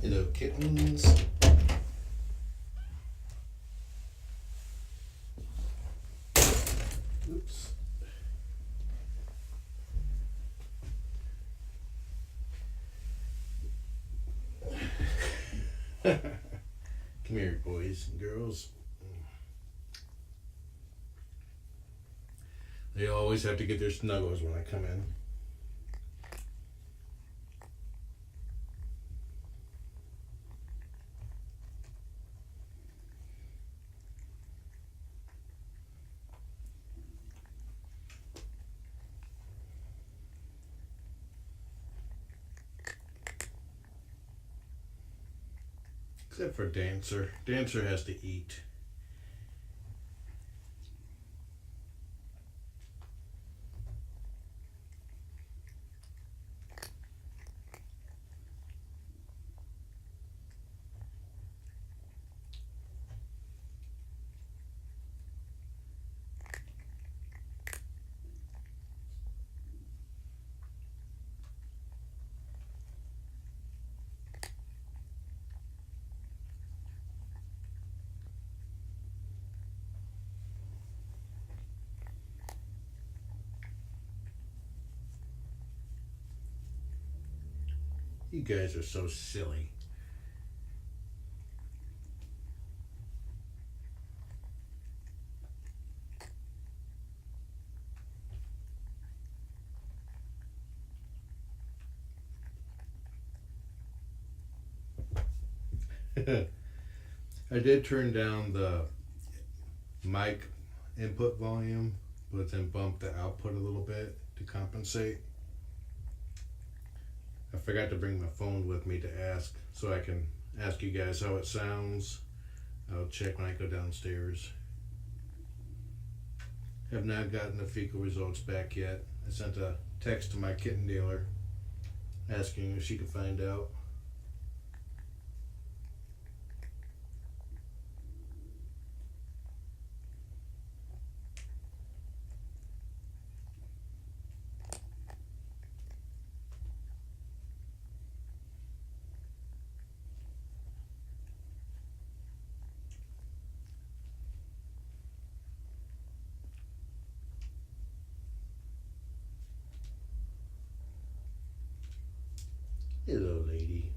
Hello, kittens. Oops. Come here, boys and girls. They always have to get their snuggles when I come in. Except for Dancer. Dancer has to eat. You guys are so silly. I did turn down the mic input volume, but then bump the output a little bit to compensate. I forgot to bring my phone with me to ask, so I can ask you guys how it sounds. I'll check when I go downstairs. Have not gotten the fecal results back yet. I sent a text to my kitten dealer asking if she could find out. Hello, lady.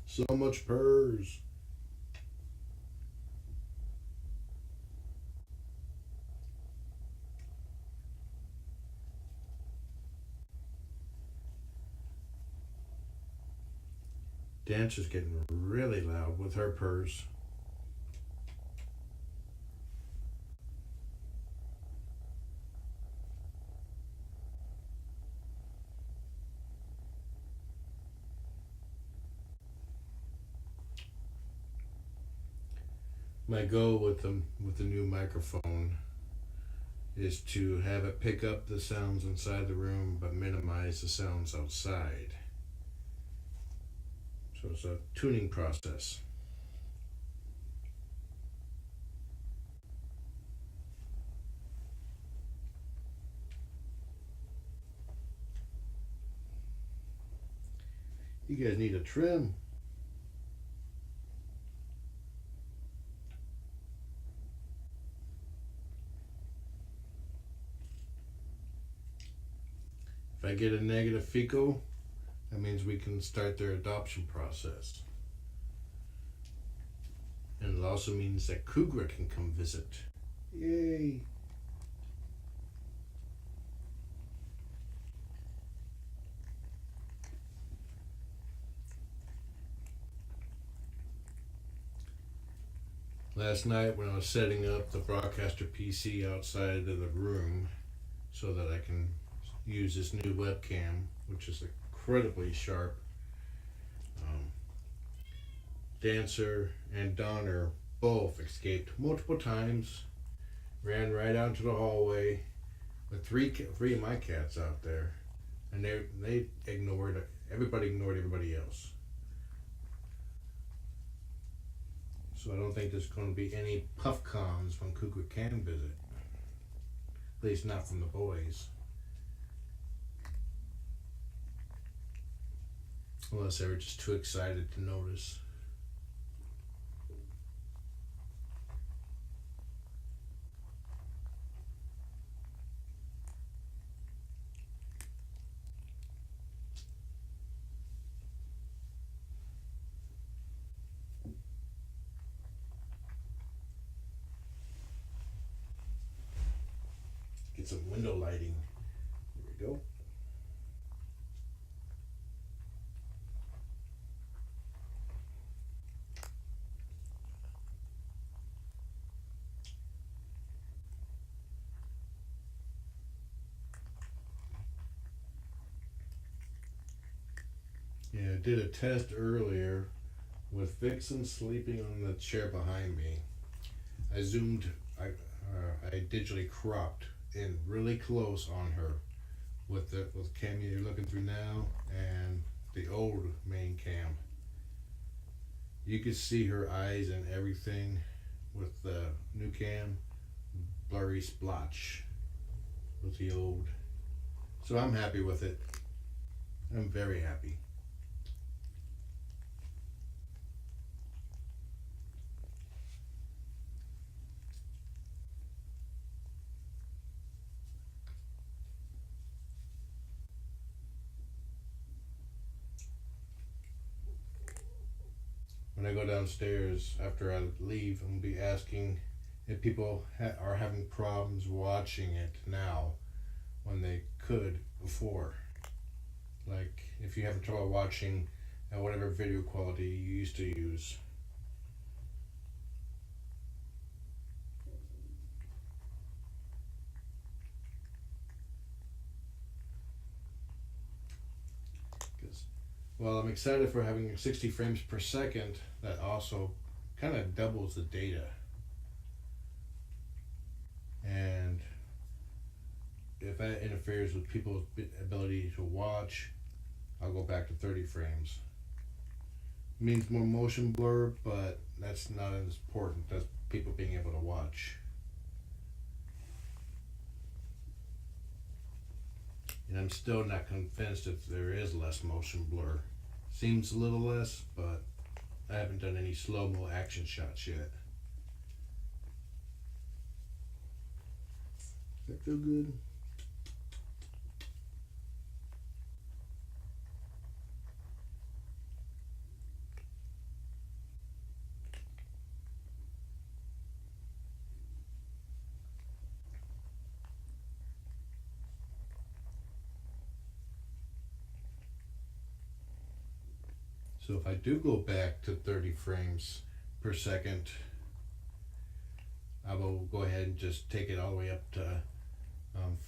So much purrs. Dancer's getting really loud with her purrs. My goal with the new microphone is to have it pick up the sounds inside the room but minimize the sounds outside. So it's a tuning process. You guys need a trim. If I get a negative fecal, that means we can start their adoption process. And it also means that Cougar can come visit. Yay! Last night when I was setting up the broadcaster PC outside of the room so that I can use this new webcam, which is incredibly sharp, Dancer and Donner both escaped multiple times, ran right out into the hallway with three of my cats out there, and they ignored everybody else. So I don't think there's going to be any puff cons when Cuckoo can visit. At least not from the boys. Unless they were just too excited to notice. Get some window lighting. There we go. Yeah, I did a test earlier with Vixen sleeping on the chair behind me. I I digitally cropped in really close on her with the cam you're looking through now and the old main cam. You could see her eyes and everything with the new cam, blurry splotch with the old. So I'm happy with it. I'm very happy. When I go downstairs after I leave, I'm going to be asking if people are having problems watching it now when they could before. Like if you have trouble watching at whatever video quality you used to use. Well, I'm excited for having 60 frames per second. That also kind of doubles the data. And if that interferes with people's ability to watch, I'll go back to 30 frames. It means more motion blur, but that's not as important as people being able to watch. And I'm still not convinced if there is less motion blur. Seems a little less, but I haven't done any slow-mo action shots yet. Does that feel good? So if I do go back to 30 frames per second, I will go ahead and just take it all the way up to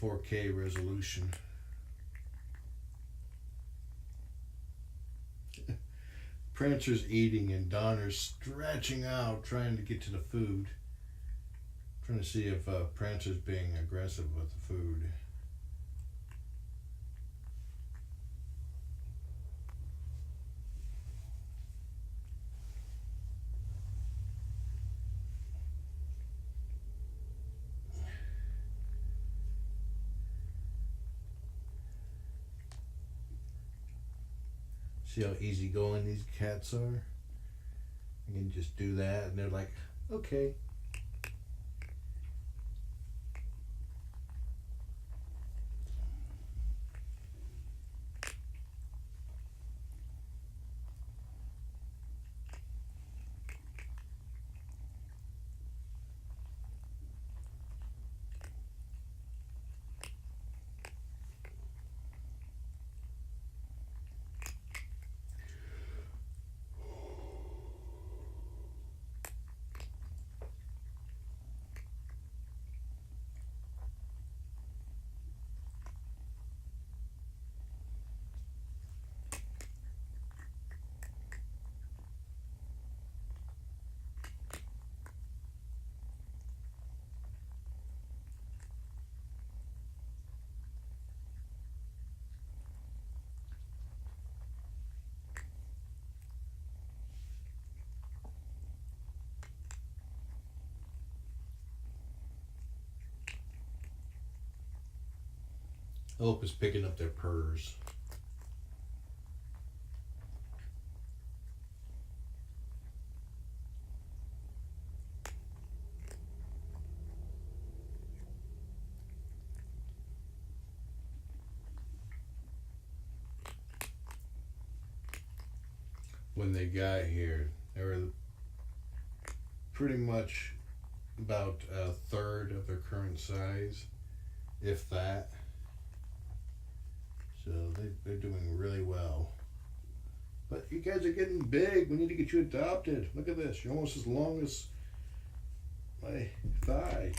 4K resolution. Prancer's eating and Donner's stretching out trying to get to the food. Trying to see if Prancer's being aggressive with the food. See how easygoing these cats are? I can just do that and they're like, okay. I hope it's picking up their purrs. When they got here, they were pretty much about a third of their current size, if that. So they're doing really well. But you guys are getting big. We need to get you adopted. Look at this. You're almost as long as my thigh.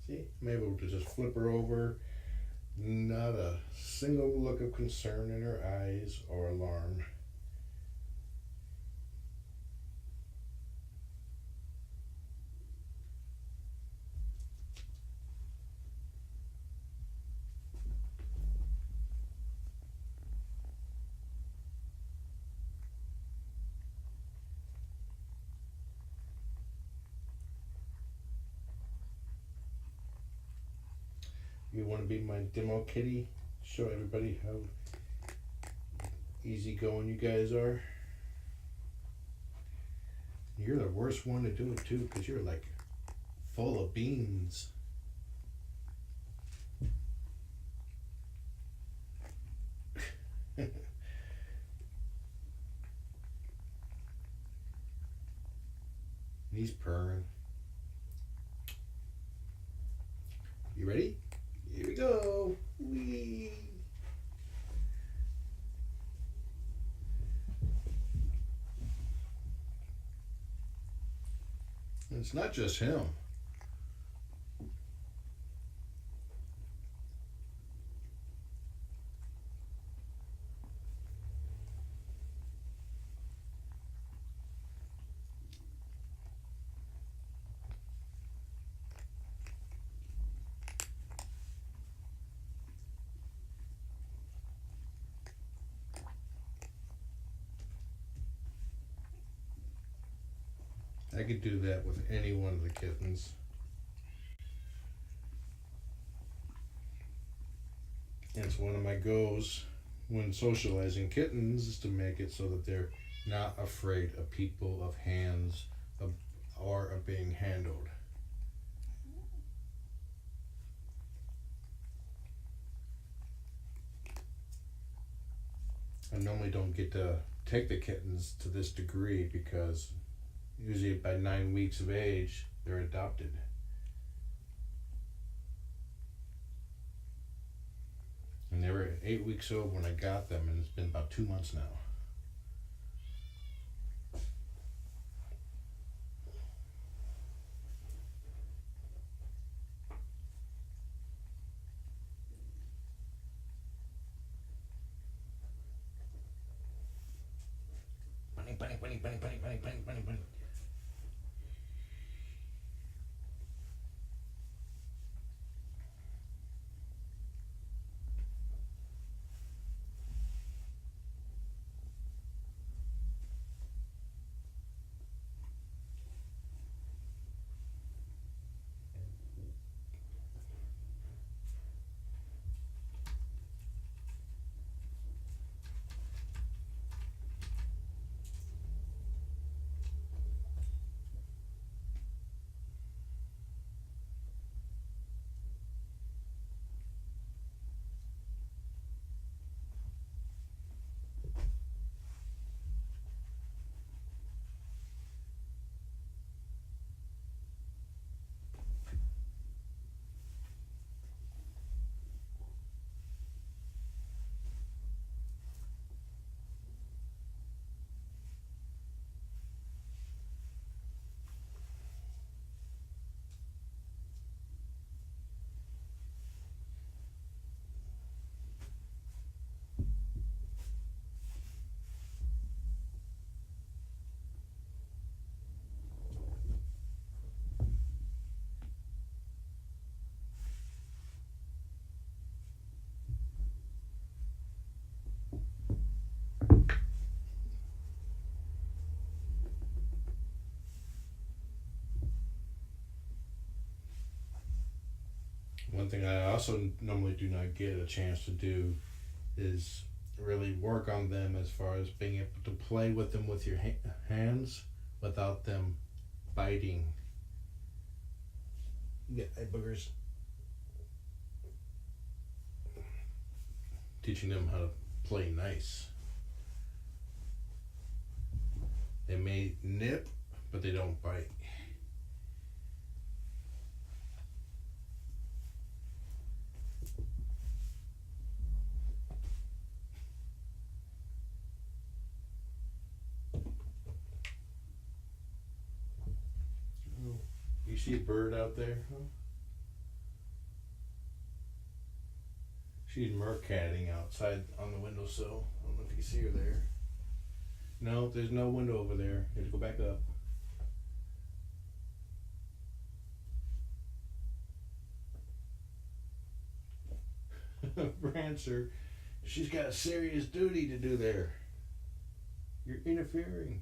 See, I'm able to just flip her over. Not a single look of concern in her eyes or alarm. You want to be my demo kitty? Show everybody how easygoing you guys are. You're the worst one to do it too, because you're like full of beans. He's purring. You ready? Here we go. Whee! And it's not just him. I could do that with any one of the kittens. And it's one of my goals when socializing kittens is to make it so that they're not afraid of people, of hands, or of being handled. I normally don't get to take the kittens to this degree because usually by 9 weeks of age, they're adopted. And they were 8 weeks old when I got them, and it's been about 2 months now. Bunny, bunny, bunny, bunny, bunny, bunny, bunny, bunny, bunny. one thing I also normally do not get a chance to do is really work on them as far as being able to play with them with your hands without them biting. You get eye boogers. Teaching them how to play nice. They may nip, but they don't bite. You see a bird out there, huh? She's mercatting outside on the windowsill. I don't know if you see her there. No, there's no window over there. You have to go back up. Prancer, she's got a serious duty to do there. You're interfering.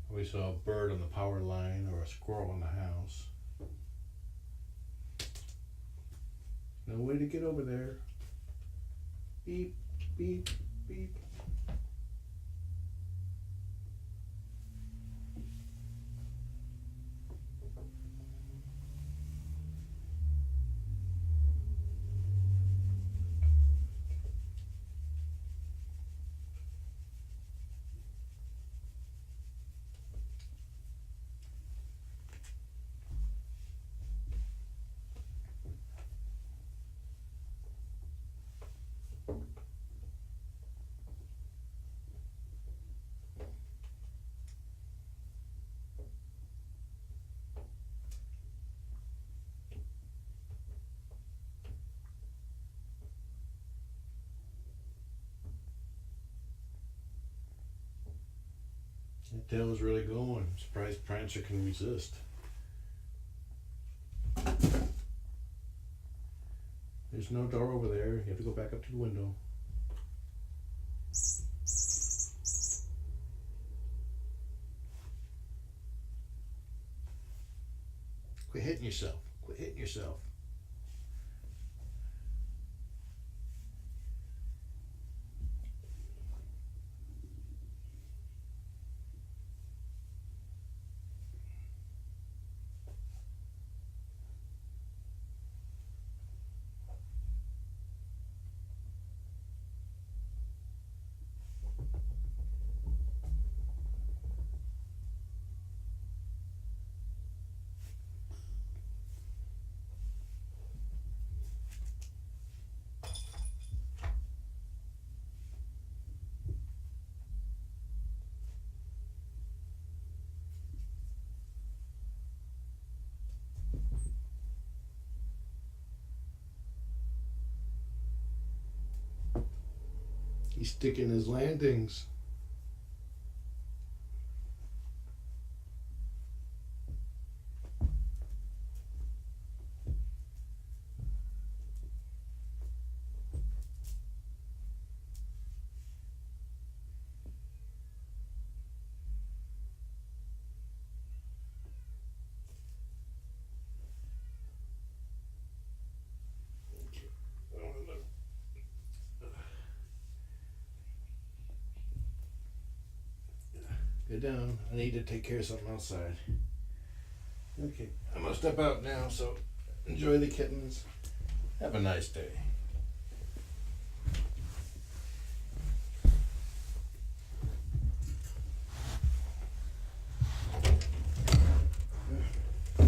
We saw a bird on the power line or a squirrel in the house. No way to get over there. Beep, beep, beep. That tail's really going. I'm surprised Prancer can resist. There's no door over there. You have to go back up to the window. Quit hitting yourself. Quit hitting yourself. He's sticking his landings. Get down. I need to take care of something outside. Okay, I'm gonna step out now, so enjoy the kittens. Have a nice day.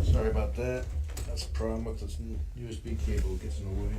Sorry about that. That's the problem with this USB cable. It gets in the way.